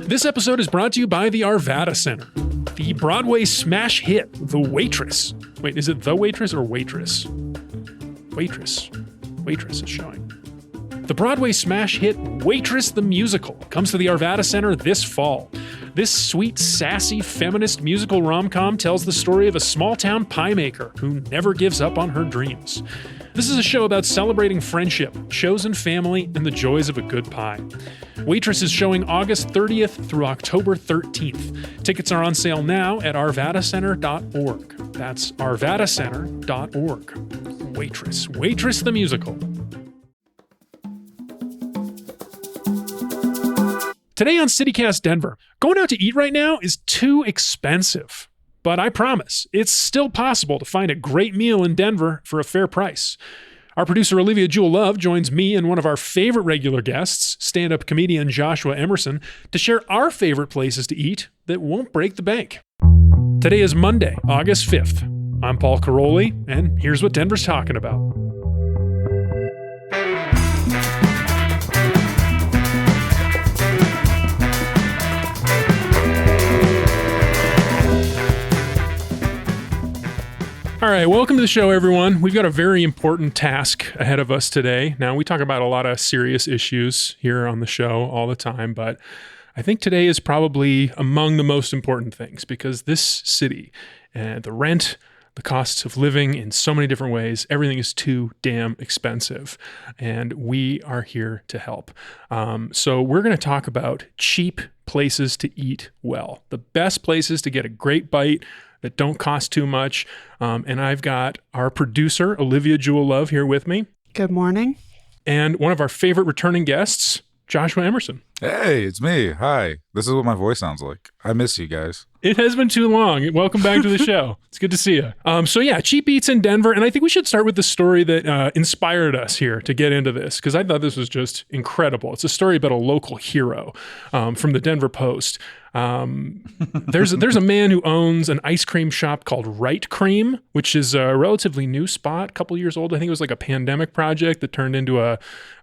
This episode is brought to you by the Arvada Center. The Broadway smash hit, The Waitress. Wait, is it The Waitress or Waitress? Waitress. Waitress is showing. The Broadway smash hit Waitress the Musical comes to the Arvada Center this fall. This sweet, sassy, feminist musical rom-com tells the story of a small-town pie maker who never gives up on her dreams. This is a show about celebrating friendship, chosen family, and the joys of a good pie. Waitress is showing August 30th through October 13th. Tickets are on sale now at arvadacenter.org. That's arvadacenter.org. Waitress. Waitress the Musical. Today on CityCast Denver, going out to eat right now is too expensive. But I promise, it's still possible to find a great meal in Denver for a fair price. Our producer Olivia Jewel Love joins me and one of our favorite regular guests, stand-up comedian Joshua Emerson, to share our favorite places to eat that won't break the bank. Today is Monday, August 5th. I'm Paul Caroli, and here's what Denver's talking about. All right, welcome to the show, everyone. We've got a very important task ahead of us today. Now, we talk about a lot of serious issues here on the show all the time, but I think today is probably among the most important things because this city, the rent, the costs of living in so many different ways, everything is too damn expensive, and we are here to help. So we're going to talk about cheap places to eat well, the best places to get a great bite that don't cost too much. And I've got our producer, Olivia Jewel Love, here with me. Good morning. And one of our favorite returning guests, Joshua Emerson. Hey, it's me. Hi. This is what my voice sounds like. I miss you guys. It has been too long. Welcome back to the show. It's good to see you. So yeah, cheap eats in Denver. And I think we should start with the story that inspired us here to get into this, because I thought this was just incredible. It's a story about a local hero from the Denver Post. There's a man who owns an ice cream shop called Right Cream, which is a relatively new spot, a couple years old. I think it was like a pandemic project that turned into a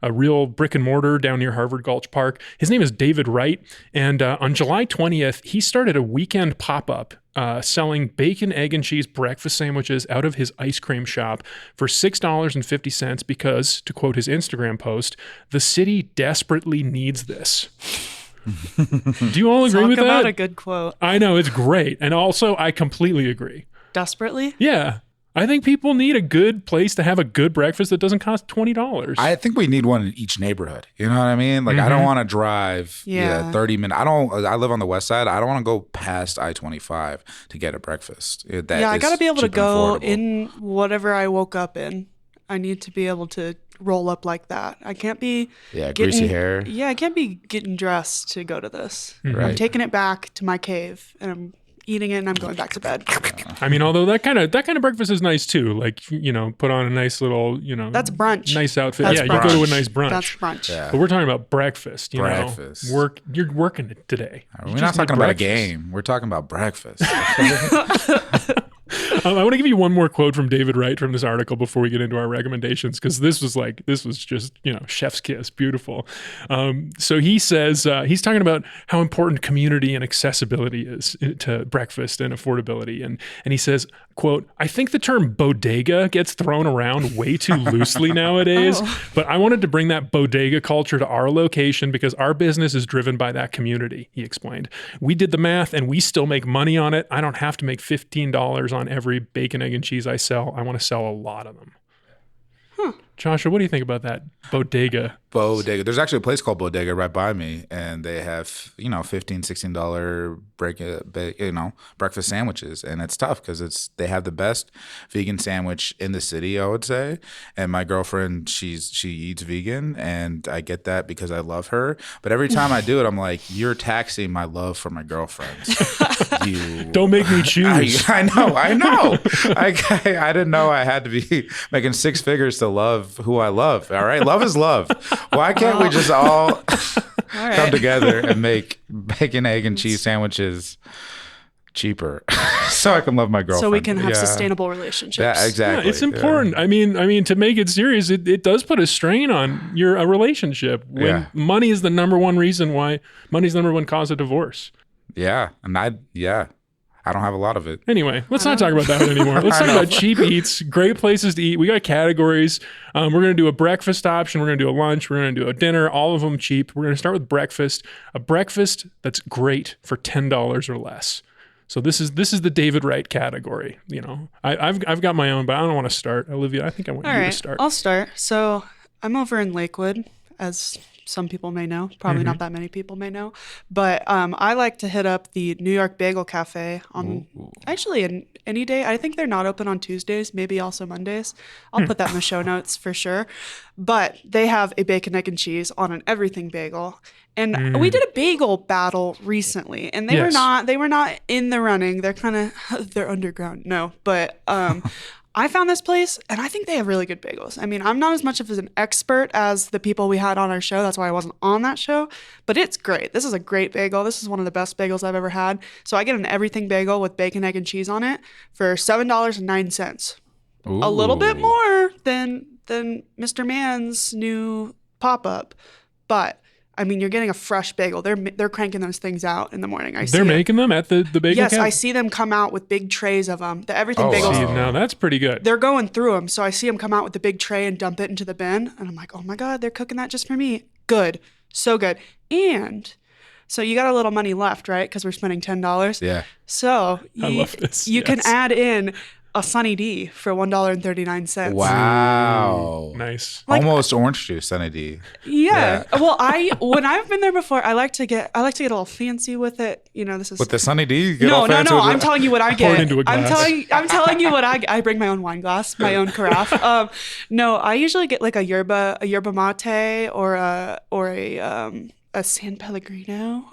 real brick and mortar down near Harvard Gulch Park. His name is David Wright, and on July 20th, he started a weekend pop-up selling bacon, egg, and cheese breakfast sandwiches out of his ice cream shop for $6.50 because, to quote his Instagram post, the city desperately needs this. Do you all agree with that? Talk about a good quote. I know, it's great. And also, I completely agree. Desperately? Yeah. I think people need a good place to have a good breakfast that doesn't cost $20. I think we need one in each neighborhood. You know what I mean? Like, I don't want to drive 30 minutes. I live on the west side. I don't want to go past I-25 to get a breakfast. I got to be able to go in whatever I woke up in. I need to be able to roll up like that. I can't be greasy hair. Yeah, I can't be getting dressed to go to this. Mm-hmm. I'm taking it back to my cave and I'm eating it and I'm going back to bed. I mean, although that kind of breakfast is nice too. Like, you know, put on a nice little, that's brunch. Nice outfit. That's brunch. You go to a nice brunch. That's brunch. Yeah. But we're talking about breakfast. Breakfast. You're working it today. We're not talking about a game. We're talking about breakfast. I want to give you one more quote from David Wright from this article before we get into our recommendations, because this was just, chef's kiss, beautiful. So he says, he's talking about how important community and accessibility is to breakfast and affordability. And he says, quote, I think the term bodega gets thrown around way too loosely nowadays, but I wanted to bring that bodega culture to our location because our business is driven by that community, he explained. We did the math and we still make money on it. I don't have to make $15 on every bacon, egg, and cheese I sell. I want to sell a lot of them. Joshua, what do you think about that bodega? Bodega. There's actually a place called Bodega right by me, and they have, $15, $16 breakfast sandwiches, and it's tough because they have the best vegan sandwich in the city, I would say. And my girlfriend, she eats vegan, and I get that because I love her. But every time I do it, I'm like, you're taxing my love for my girlfriends. You don't make me choose. I know. I didn't know I had to be making six figures to love who I love. All right, love is love. Why can't we just all come together and make bacon, egg, and cheese sandwiches cheaper, so I can love my girlfriend. So we can have sustainable relationships. Yeah, exactly. Yeah, it's important. I mean, to make it serious, it does put a strain on a relationship when money is the number one cause of divorce. Yeah, and I don't have a lot of it. Anyway, let's not talk about that anymore. Let's talk about cheap eats, great places to eat. We got categories. We're going to do a breakfast option. We're going to do a lunch. We're going to do a dinner. All of them cheap. We're going to start with breakfast. A breakfast that's great for $10 or less. So this is the David Wright category. You know, I've got my own, but I don't want to start. Olivia, I think I want you to start. I'll start. So I'm over in Lakewood, as some people may know, probably not that many people may know, but I like to hit up the New York Bagel Cafe on actually any day. I think they're not open on Tuesdays, maybe also Mondays. I'll put that in the show notes for sure. But they have a bacon, egg, and cheese on an everything bagel. And we did a bagel battle recently, and they were not in the running. They're they're underground. No, but I found this place, and I think they have really good bagels. I mean, I'm not as much of an expert as the people we had on our show. That's why I wasn't on that show, but it's great. This is a great bagel. This is one of the best bagels I've ever had. So I get an everything bagel with bacon, egg, and cheese on it for $7.09. A little bit more than Mr. Mann's new pop-up, but I mean, you're getting a fresh bagel. They're cranking those things out in the morning. They're making them at the bagel Yes, cafe? I see them come out with big trays of them. The everything bagels. See, now that's pretty good. They're going through them. So I see them come out with the big tray and dump it into the bin. And I'm like, oh my God, they're cooking that just for me. Good. So good. And so you got a little money left, right? Because we're spending $10. Yeah. So I love this. You can add in a Sunny D for $1.39. Wow. Nice. Almost orange juice, Sunny D. Yeah. Well, when I've been there before, I like to get a little fancy with it. You know, this is with the Sunny D. You get no. all fancy with I'm it? telling you what I Pour get. it into a glass. I'm telling you what I bring my own wine glass, my own carafe. No, I usually get like a yerba mate or a San Pellegrino.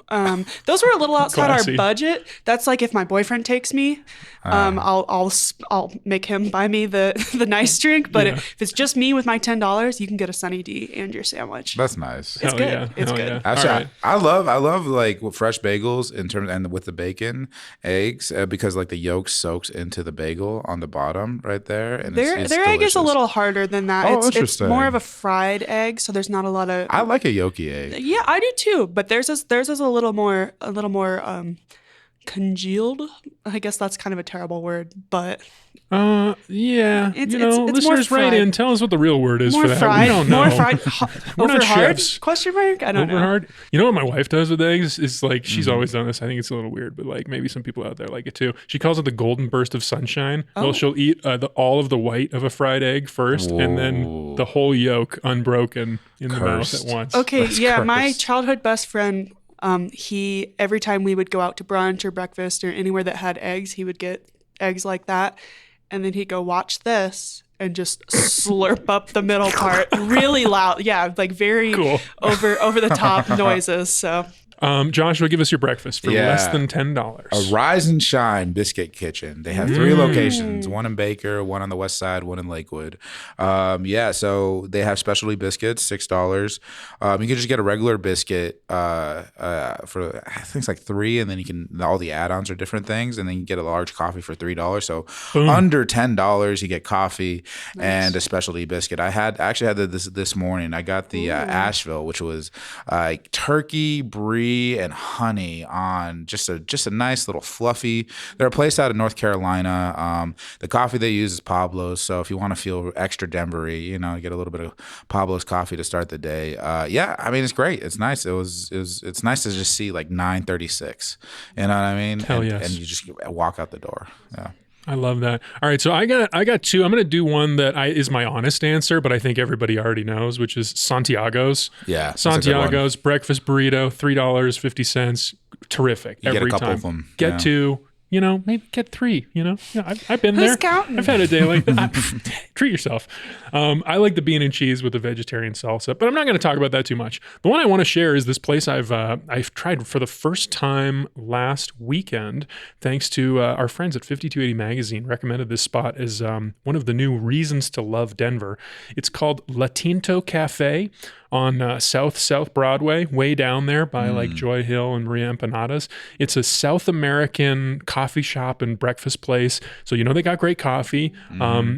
Those were a little outside Classy. our budget. That's like if my boyfriend takes me, I'll make him buy me the nice drink. But if it's just me with my $10, you can get a Sunny D and your sandwich. That's nice. It's good. Yeah. It's Hell good. Yeah. Actually, All right. I love like fresh bagels in terms and with the bacon, eggs because like the yolk soaks into the bagel on the bottom right there, and Their it's egg is a delicious. little harder than that. Oh, It's interesting. more of a fried egg, so there's not a lot of. I like a yolky egg. Yeah, I do too. But theirs is a little more congealed. I guess that's kind of a terrible word, but Yeah. It's listeners, more write fried. in. Tell us what the real word is more for that. fried. We don't know. More fried. We're not Over hard? chefs. Question mark? I don't Over know. hard. You know what my wife does with eggs is like she's always done this. I think it's a little weird, but like maybe some people out there like it too. She calls it the golden burst of sunshine. Well, she'll eat all of the white of a fried egg first, and then Whoa. the whole yolk unbroken in the mouth Cursed. at once. Okay, That's yeah, my gross. childhood best friend, he every time we would go out to brunch or breakfast or anywhere that had eggs, he would get eggs like that, and then he'd go watch this and just slurp up the middle part really loud. Yeah, like very Cool. over the top noises. So Joshua, give us your breakfast for Yeah. less than $10. A Rise and Shine Biscuit Kitchen. They have 3 locations, one in Baker, one on the west side, one in Lakewood. So they have specialty biscuits, $6. You can just get a regular biscuit for I think it's like 3, and then you can all the add-ons are different things, and then you get a large coffee for $3. So under $10, you get coffee and a specialty biscuit. I actually had this morning. I got the Asheville, which was turkey, brie, and honey on just a nice little fluffy. They're a place out of North Carolina. The coffee they use is Pablo's, so if you want to feel extra Denver-y, you get a little bit of Pablo's coffee to start the day. I mean, it's great. It's nice. It's nice to just see like 9:36. You know what I mean? Hell and, yes. And you just walk out the door. Yeah. I love that. All right, so I got 2. I'm going to do one that is my honest answer, but I think everybody already knows, which is Santiago's. Yeah. that's a good one. Santiago's breakfast burrito, $3.50. Terrific. You get a every couple time. of them, Get yeah. 2. Maybe get 3. I've been Who's there. counting? I've had a day like that. Treat yourself. I like the bean and cheese with the vegetarian salsa, but I'm not going to talk about that too much. The one I want to share is this place I've tried for the first time last weekend, thanks to our friends at 5280 Magazine recommended this spot as one of the new reasons to love Denver. It's called La Tinto Cafe on South Broadway, way down there by like Joy Hill and Maria Empanadas. It's a South American coffee shop and breakfast place. So, you know, they got great coffee.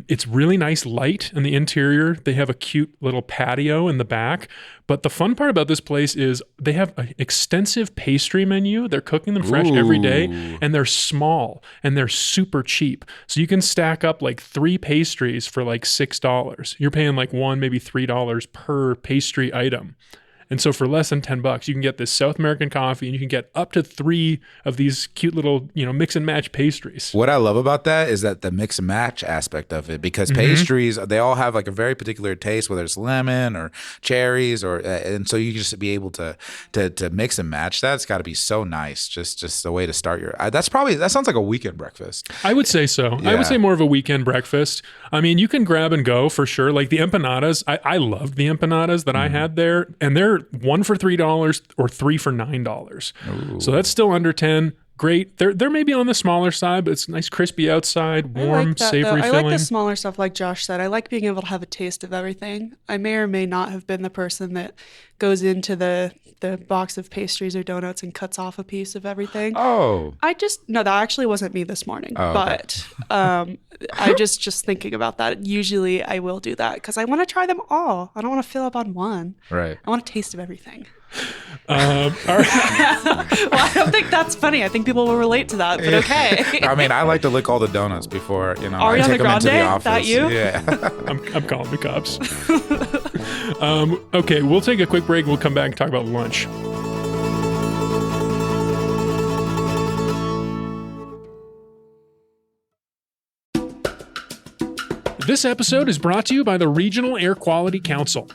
It's really nice light in the interior. They have a cute little patio in the back. But the fun part about this place is they have an extensive pastry menu. They're cooking them fresh every day, and they're small and they're super cheap. So you can stack up like 3 pastries for like $6. You're paying like $1, maybe $3 per pastry item. And so for less than $10, you can get this South American coffee, and you can get up to 3 of these cute little, you know, mix and match pastries. What I love about that is that the mix and match aspect of it, because pastries, they all have like a very particular taste, whether it's lemon or cherries, or and so you just be able to mix and match. That's got to be so nice. Just the way to start your. That sounds like a weekend breakfast. I would say so. Yeah. I would say more of a weekend breakfast. I mean, you can grab and go for sure. Like the empanadas, I loved the empanadas that I had there, and they're 1 for $3 or 3 for $9. So that's still under 10. Great. They're maybe on the smaller side, but it's nice, crispy outside, warm, like that, savory though. I filling. like the smaller stuff, like Josh said. I like being able to have a taste of everything. I may or may not have been the person that goes into the box of pastries or donuts and cuts off a piece of everything. Oh, No, that actually wasn't me this morning. Oh, okay. But I just thinking about that. Usually I will do that because I want to try them all. I don't want to fill up on one. right. I want a taste of everything. All right. Well, I don't think that's funny. I think people will relate to that, but okay. I mean, I like to lick all the donuts before, you know, I Ariana take them into the Grande? office. That you? Yeah. I'm calling the cops. Okay, we'll take a quick break. We'll come back and talk about lunch. This episode is brought to you by the Regional Air Quality Council.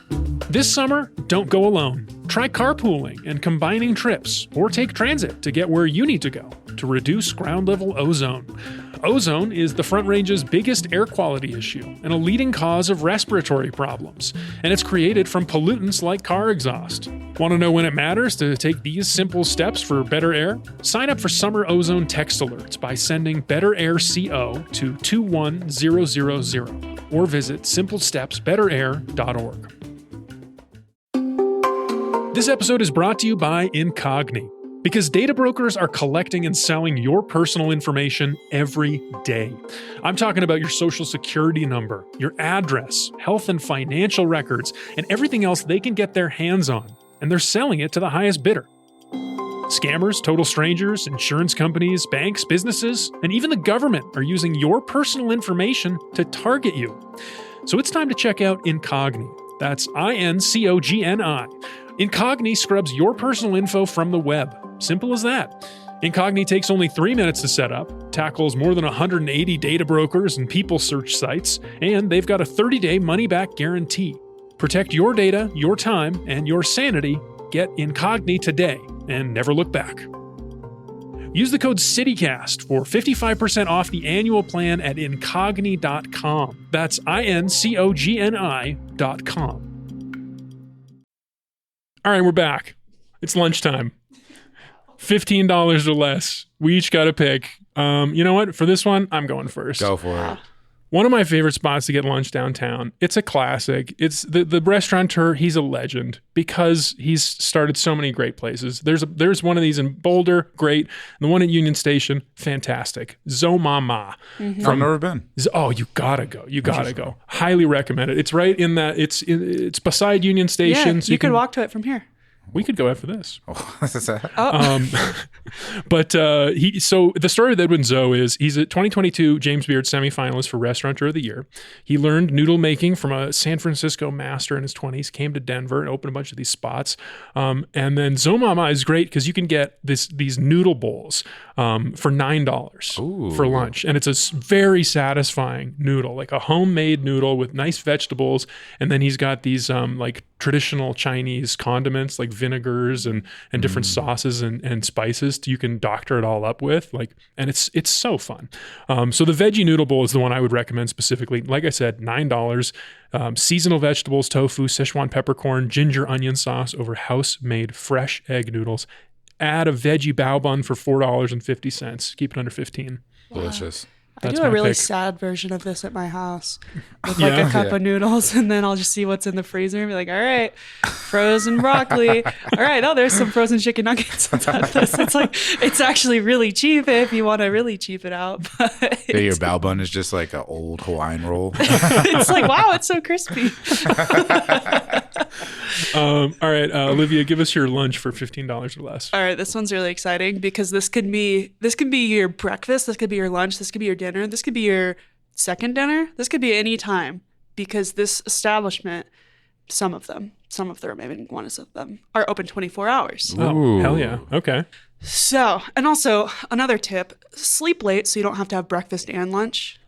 This summer, don't go alone. Try carpooling and combining trips, or take transit to get where you need to go to reduce ground level ozone. Ozone is the Front Range's biggest air quality issue and a leading cause of respiratory problems, and it's created from pollutants like car exhaust. Want to know when it matters to take these simple steps for better air? Sign up for summer ozone text alerts by sending Better Air CO to 21000 or visit simplestepsbetterair.org. This episode is brought to you by Incogni, because data brokers are collecting and selling your personal information every day. I'm talking about your social security number, your address, health and financial records, and everything else they can get their hands on, and they're selling it to the highest bidder. Scammers, total strangers, insurance companies, banks, businesses, and even the government are using your personal information to target you. So it's time to check out Incogni. That's Incogni. Incogni scrubs your personal info from the web. Simple as that. Incogni takes only 3 minutes to set up, tackles more than 180 data brokers and people search sites, and they've got a 30-day money-back guarantee. Protect your data, your time, and your sanity. Get Incogni today and never look back. Use the code CITYCAST for 55% off the annual plan at Incogni.com. That's Incogni.com. All right, we're back. It's lunchtime. $15 or less. We each got to pick. You know what? For this one, I'm going first. Go for it. One of my favorite spots to get lunch downtown. It's a classic. It's the restaurateur. He's a legend because he's started so many great places. There's one of these in Boulder, great. The one at Union Station, fantastic. Zomama. Mm-hmm. I've never been. Oh, you gotta go. You gotta go. Highly recommend it. It's right in that. It's beside Union Station. Yeah, so you could walk to it from here. We could go after this. Oh. But so the story with Edwin Zoe is he's a 2022 James Beard semifinalist for Restaurateur of the Year. He learned noodle making from a San Francisco master in his 20s, came to Denver and opened a bunch of these spots. And then Zomama is great because you can get these noodle bowls for $9 for lunch. And it's a very satisfying noodle, like a homemade noodle with nice vegetables. And then he's got these like traditional Chinese condiments like vinegars and different sauces and spices you can doctor it all up with, and it's so fun. So the veggie noodle bowl is the one I would recommend specifically. Like I said, $9, seasonal vegetables, tofu, Szechuan peppercorn, ginger onion sauce over house-made fresh egg noodles. Add a veggie bao bun for $4.50. Keep it under $15. Delicious. I That's do a my really pick. sad version of this at my house with Yeah. like a cup Yeah. of noodles, and then I'll just see what's in the freezer and be like, all right, frozen broccoli. All right, oh, there's some frozen chicken nuggets. It's like, it's actually really cheap if you want to really cheap it out. But Yeah, your bao bun is just like an old Hawaiian roll. it's like, wow, it's so crispy. All right, Olivia, give us your lunch for $15 or less. All right, this one's really exciting because this could be your breakfast, this could be your lunch, this could be your dinner, this could be your second dinner, this could be any time because this establishment, some of the remaining ones of them are open 24 hours. Oh, Ooh. hell yeah. Okay. So, and also another tip, sleep late so you don't have to have breakfast and lunch.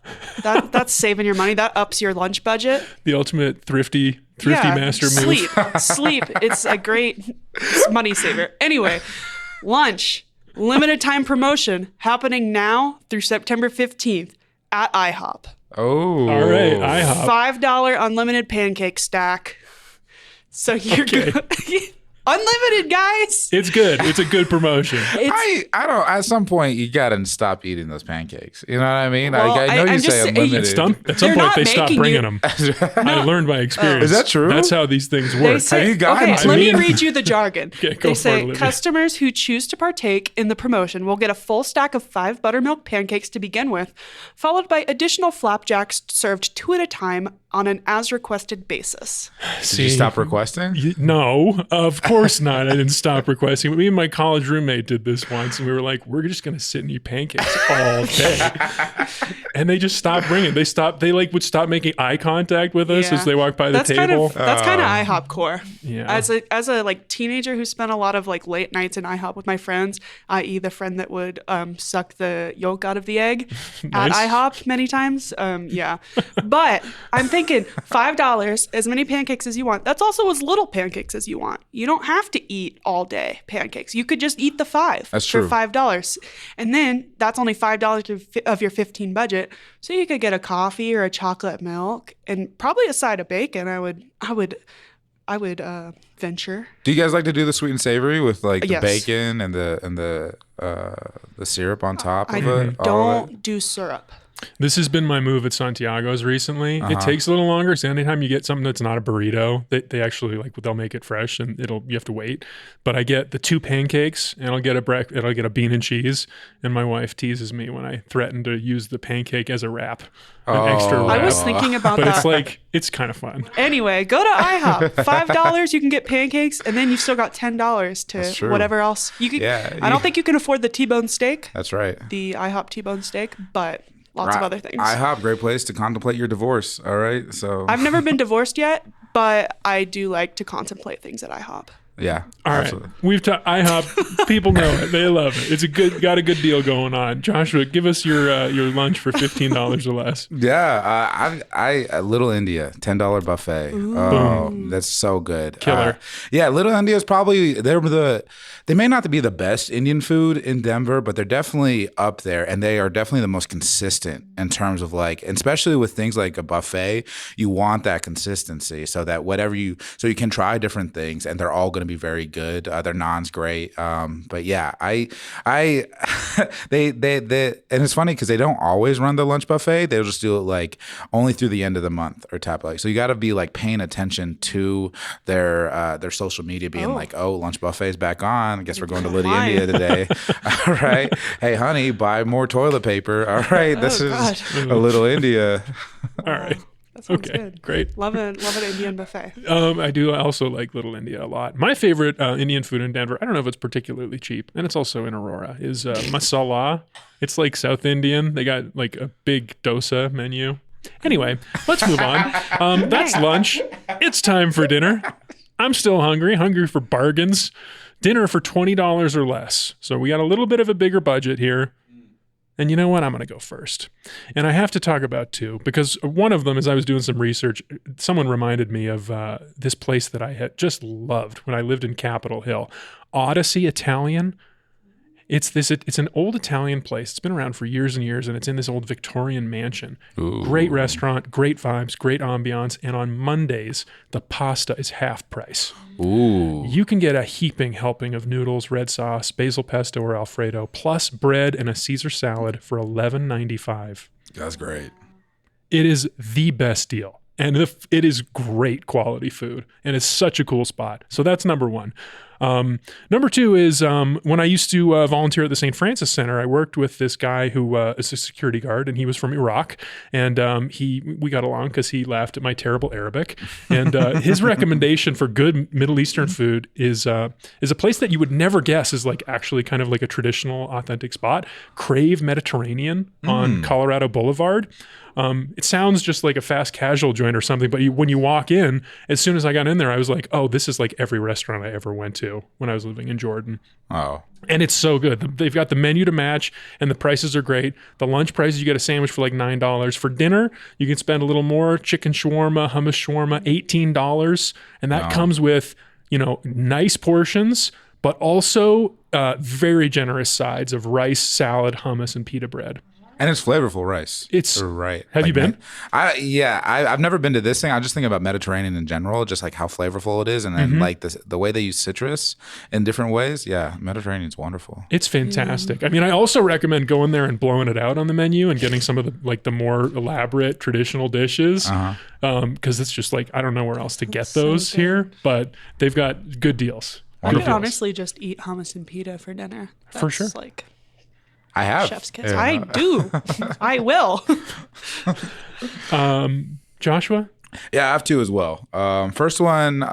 That's saving your money. That ups your lunch budget. The ultimate thrifty master move. Sleep. It's a great money saver. Anyway, lunch, limited time promotion happening now through September 15th at IHOP. Oh. All right, IHOP. $5 unlimited pancake stack. So you're good. Unlimited, guys. It's good. It's a good promotion. It's, I don't. At some point, you gotta stop eating those pancakes. You know what I mean? Well, I know I'm you just say saying- unlimited. At some They're point, not they stopped making bringing you- them. I learned by experience. Is that true? That's how these things They work. say, Have you gotten okay, to let me me? read you the jargon. Okay, go for They it, say Olivia. customers who choose to partake in the promotion will get a full stack of 5 buttermilk pancakes to begin with, followed by additional flapjacks served 2 at a time on an as requested basis. Did you stop requesting? No, of course not. I didn't stop requesting. Me and my college roommate did this once, and we were like, "We're just gonna sit and eat pancakes all day," and they just stopped bringing. They like would stop making eye contact with us Yeah. as they walked by the That's table. That's kind of IHOP core. Yeah. As a like teenager who spent a lot of like late nights in IHOP with my friends, i.e. the friend that would suck the yolk out of the egg Nice. at IHOP many times. Yeah. But I'm thinking $5, as many pancakes as you want. That's also as little pancakes as you want. You don't have to eat all day pancakes. You could just eat the 5 That's for true. $5. And then that's only $5 of your 15 budget. So you could get a coffee or a chocolate milk and probably a side of bacon. I would venture. Do you guys like to do the sweet and savory with like the Yes. bacon and the syrup on top I of it? all of it? don't do syrup. This has been my move at Santiago's recently. Uh-huh. It takes a little longer. So anytime you get something that's not a burrito, they actually like they'll make it fresh and you have to wait. But I get the 2 pancakes and I'll get a bean and cheese. And my wife teases me when I threaten to use the pancake as a wrap, an extra Oh. wrap. I was thinking about but that. it's like it's kind of fun. Anyway, go to IHOP. $5, you can get pancakes, and then you've still got $10 That's to true. whatever else. You could. Yeah, I don't think you can afford the T-bone steak, That's right. the IHOP T-bone steak, but lots of other things. IHOP, great place to contemplate your divorce. All right, so I've never been divorced yet, but I do like to contemplate things at IHOP. yeah, All right, absolutely. we've talked IHOP. People know it; they love it. It's got a good deal going on. Joshua, give us your lunch for $15 or less. Yeah, I Little India $10 buffet. Oh, that's so good. Killer. Yeah, Little India is probably they may not be the best Indian food in Denver, but they're definitely up there, and they are definitely the most consistent in terms of like, and especially with things like a buffet, you want that consistency so that so you can try different things, and they're all going to be very good. Their naan's great, but yeah, they and it's funny because they don't always run the lunch buffet. They'll just do it like only through the end of the month or type like. So you got to be like paying attention to their social media, being like, oh, lunch buffet's back on. I guess we're going to Little Why? India today. All right, hey honey, buy more toilet paper. All right, this is God. a Little India. All right. That sounds Okay, good. great. Love an Indian buffet. I do also like Little India a lot. My favorite Indian food in Denver, I don't know if it's particularly cheap, and it's also in Aurora, is masala. It's like South Indian. They got like a big dosa menu. Anyway, let's move on. That's lunch. It's time for dinner. I'm still hungry for bargains. Dinner for $20 or less. So we got a little bit of a bigger budget here. And you know what? I'm going to go first. And I have to talk about 2 because one of them, as I was doing some research, someone reminded me of this place that I had just loved when I lived in Capitol Hill. Odyssey Italian. It's an old Italian place. It's been around for years and years, and it's in this old Victorian mansion. Ooh. Great restaurant, great vibes, great ambiance. And on Mondays, the pasta is half price. Ooh. You can get a heaping helping of noodles, red sauce, basil pesto, or Alfredo, plus bread and a Caesar salad for $11.95. That's great. It is the best deal. And it is great quality food. And it's such a cool spot. So that's number one. Number two is when I used to volunteer at the St. Francis Center, I worked with this guy who is a security guard, and he was from Iraq. And we got along because he laughed at my terrible Arabic. And his recommendation for good Middle Eastern food is a place that you would never guess is like actually kind of like a traditional, authentic spot. Crave Mediterranean on Colorado Boulevard. It sounds just like a fast casual joint or something, but when you walk in, as soon as I got in there, I was like, oh, this is like every restaurant I ever went to when I was living in Jordan. Oh. And it's so good. They've got the menu to match, and the prices are great. The lunch prices, you get a sandwich for like $9. For dinner, you can spend a little more. Chicken shawarma, hummus shawarma, $18. And that comes with, nice portions, but also very generous sides of rice, salad, hummus, and pita bread. And it's flavorful rice. It's right. Have you been? I've never been to this thing. I'm just thinking about Mediterranean in general, just like how flavorful it is, and then like the way they use citrus in different ways. Yeah, Mediterranean's wonderful. It's fantastic. I mean, I also recommend going there and blowing it out on the menu and getting some of the more elaborate traditional dishes, because it's just like I don't know where else to get those here, but they've got good deals. I could honestly just eat hummus and pita for dinner. For sure. Like I have. chef's kiss. I do. I will. Joshua? Yeah, I have two as well. First one,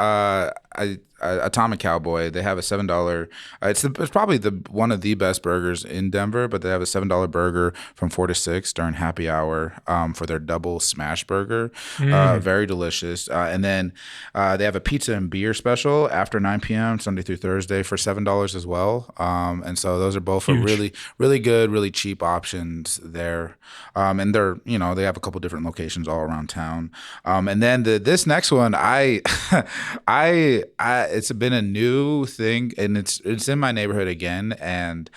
Atomic Cowboy. They have a $7. It's probably one of the best burgers in Denver, but they have a $7 burger from 4 to 6 during happy hour for their double smash burger. Very delicious. And then they have a pizza and beer special after 9 p.m. Sunday through Thursday for $7 as well. And so those are both really, really good, really cheap options there. And they're they have a couple different locations all around town. And then this next one, it's been a new thing, and it's in my neighborhood again, and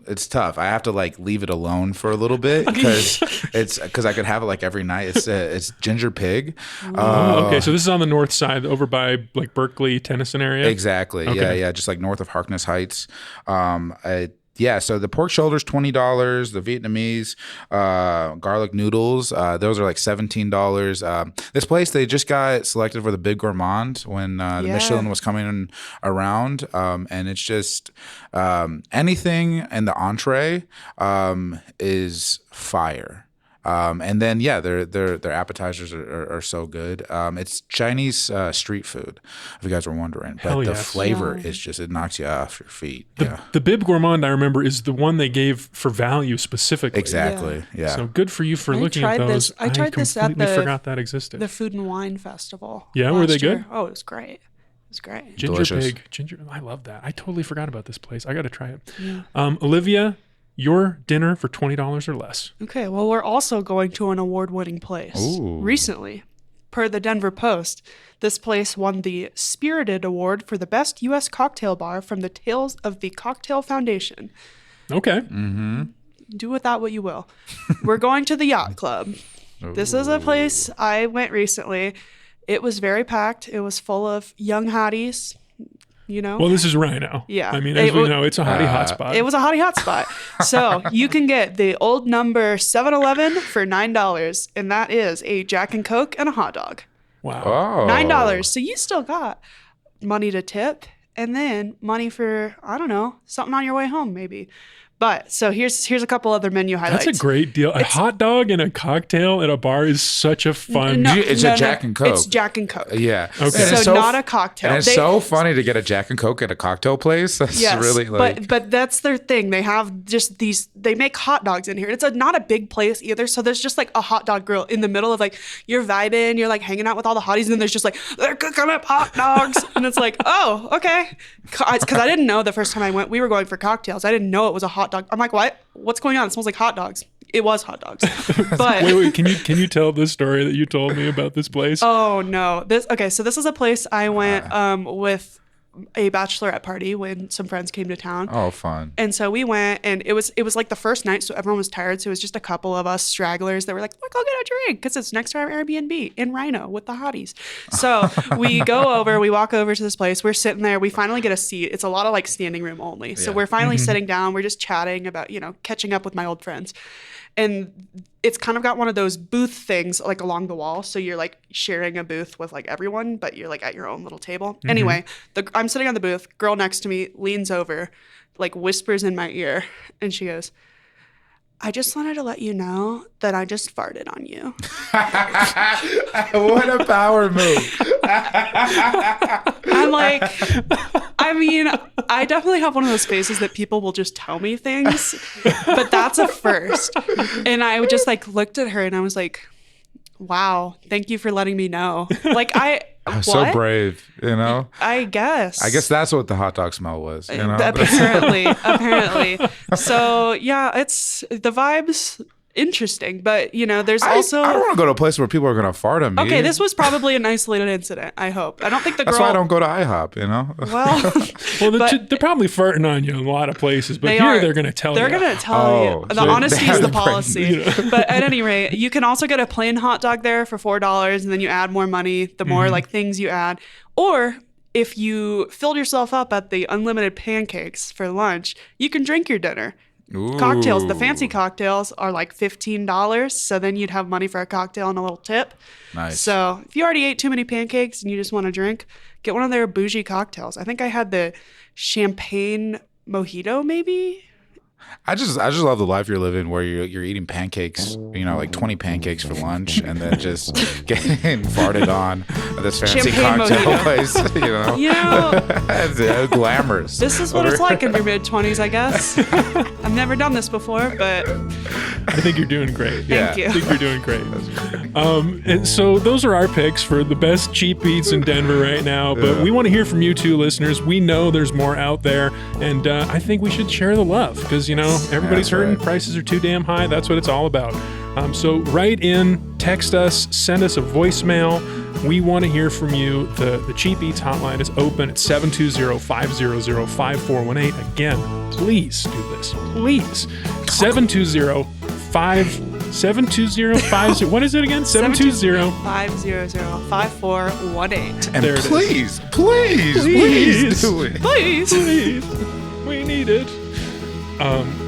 it's tough. I have to like leave it alone for a little bit because I could have it like every night. It's Ginger Pig. Okay, so this is on the north side, over by like Berkeley, Tennyson area. Exactly. Okay. Yeah, just like north of Harkness Heights. So the pork shoulder's $20. The Vietnamese garlic noodles, those are like $17. This place, they just got selected for the Bib Gourmand when the Michelin was coming around, and it's just anything in the entree is fire. And then their appetizers are so good. It's Chinese street food, if you guys were wondering. But the flavor is just, it knocks you off your feet. The Bib Gourmand, I remember, is the one they gave for value specifically. Exactly. Yeah. So good for you for looking at those. I tried this at forgot that existed. The Food and Wine Festival. Yeah, were they good? Oh, it was great. It was great. Ginger Pig. I love that. I totally forgot about this place. I got to try it. Yeah. Olivia, your dinner for $20 or less. Okay, well, we're also going to an award-winning place. Ooh. Recently. Per the Denver Post, this place won the Spirited Award for the best U.S. cocktail bar from the Tales of the Cocktail Foundation. Okay. Mm-hmm. Do with that what you will. We're going to the Yacht Club. This is a place I went recently. It was very packed. It was full of young hotties. Well, this is Rhino. Yeah. I mean, as we know, it's a hottie hotspot. It was a hottie hotspot. So you can get the old number 7-Eleven for $9, and that is a Jack and Coke and a hot dog. Wow. Oh. $9. So you still got money to tip, and then money for, I don't know, something on your way home maybe. But so here's a couple other menu highlights. That's a great deal. A hot dog and a cocktail at a bar is such a fun. It's a Jack and Coke. It's Jack and Coke. Yeah. Okay. So not a cocktail. And it's so funny to get a Jack and Coke at a cocktail place. That's really like. But that's their thing. They have just these. They make hot dogs in here. It's not a big place either. So there's just like a hot dog grill in the middle of like you're vibing. You're like hanging out with all the hotties, and then there's just like they're cooking up hot dogs, and it's like oh okay. Because I didn't know the first time I went. We were going for cocktails. I didn't know it was a hot dog. I'm like what? What's going on? It smells like hot dogs. It was hot dogs. But wait, can you tell the story that you told me about this place? Oh no. So this is a place I went with a bachelorette party when some friends came to town. Oh, fun. And so we went, and it was like the first night, so everyone was tired. So it was just a couple of us stragglers that were like, "Look, go get a drink," because it's next to our Airbnb in Rhino with the hotties. So we we walk over to this place. We're sitting there. We finally get a seat. It's a lot of like standing room only. So we're finally sitting down. We're just chatting about catching up with my old friends. and it's kind of got one of those booth things like along the wall. So you're like sharing a booth with like everyone, but you're like at your own little table. Anyway, I'm sitting on the booth. Girl next to me leans over, like whispers in my ear, and she goes, I just wanted to let you know that I just farted on you. What a power move. I'm like, I mean, I definitely have one of those faces that people will just tell me things, but that's a first. And I would just like looked at her and I was like, wow, thank you for letting me know. Like I'm so brave, you know? I guess that's what the hot dog smell was, you know? Apparently. So yeah, it's the vibes interesting, but you know, there's also I don't want to go to a place where people are going to fart on me. Okay, this was probably an isolated incident, I hope. I don't think the girl... That's why I don't go to IHOP, you know? They're probably farting on you in a lot of places, but they're going to tell you. They're going to tell you. The honesty is the policy. But at any rate, you can also get a plain hot dog there for $4, and then you add more money, the more like things you add. Or if you filled yourself up at the unlimited pancakes for lunch, you can drink your dinner. Ooh. Cocktails, the fancy cocktails are like $15, so then you'd have money for a cocktail and a little tip. Nice. So if you already ate too many pancakes and you just want to drink, get one of their bougie cocktails. I think I had the champagne mojito, maybe. I just love the life you're living where you're eating pancakes, you know, like 20 pancakes for lunch, and then just getting farted on at this fancy Champagne cocktail mojito. place. You know, it's glamorous. This is what it's like in your mid-20s, I guess. I've never done this before, but I think you're doing great. Thank you. I think you're doing great. And so those are our picks for the best cheap eats in Denver right now. But we want to hear from you too, listeners. We know there's more out there, and I think we should share the love because, you know, everybody's hurting. Right. Prices are too damn high. That's what it's all about. So write in, text us, send us a voicemail. We want to hear from you. The Cheap Eats hotline is open at 720-500-5418. Again, please do this. Please. 720-50. What is it again? 720-500-5418. And there please do it. Please. We need it.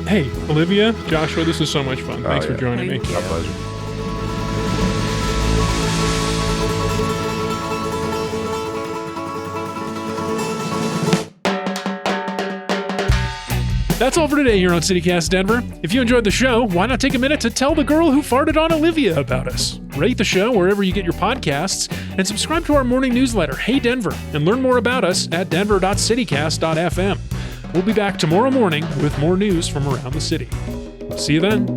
Hey, Olivia, Joshua, this was so much fun. Thanks for joining me. Thank you. My pleasure. That's all for today here on CityCast Denver. If you enjoyed the show, why not take a minute to tell the girl who farted on Olivia about us? Rate the show wherever you get your podcasts, and subscribe to our morning newsletter, Hey Denver, and learn more about us at denver.citycast.fm. We'll be back tomorrow morning with more news from around the city. See you then.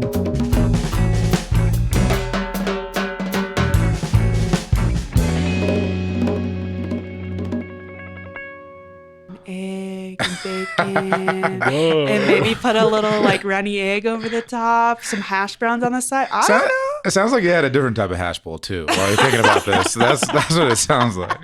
Egg and bacon. And maybe put a little like runny egg over the top, some hash browns on the side. I don't know. It sounds like you had a different type of hash bowl too while you're thinking about this. That's what it sounds like.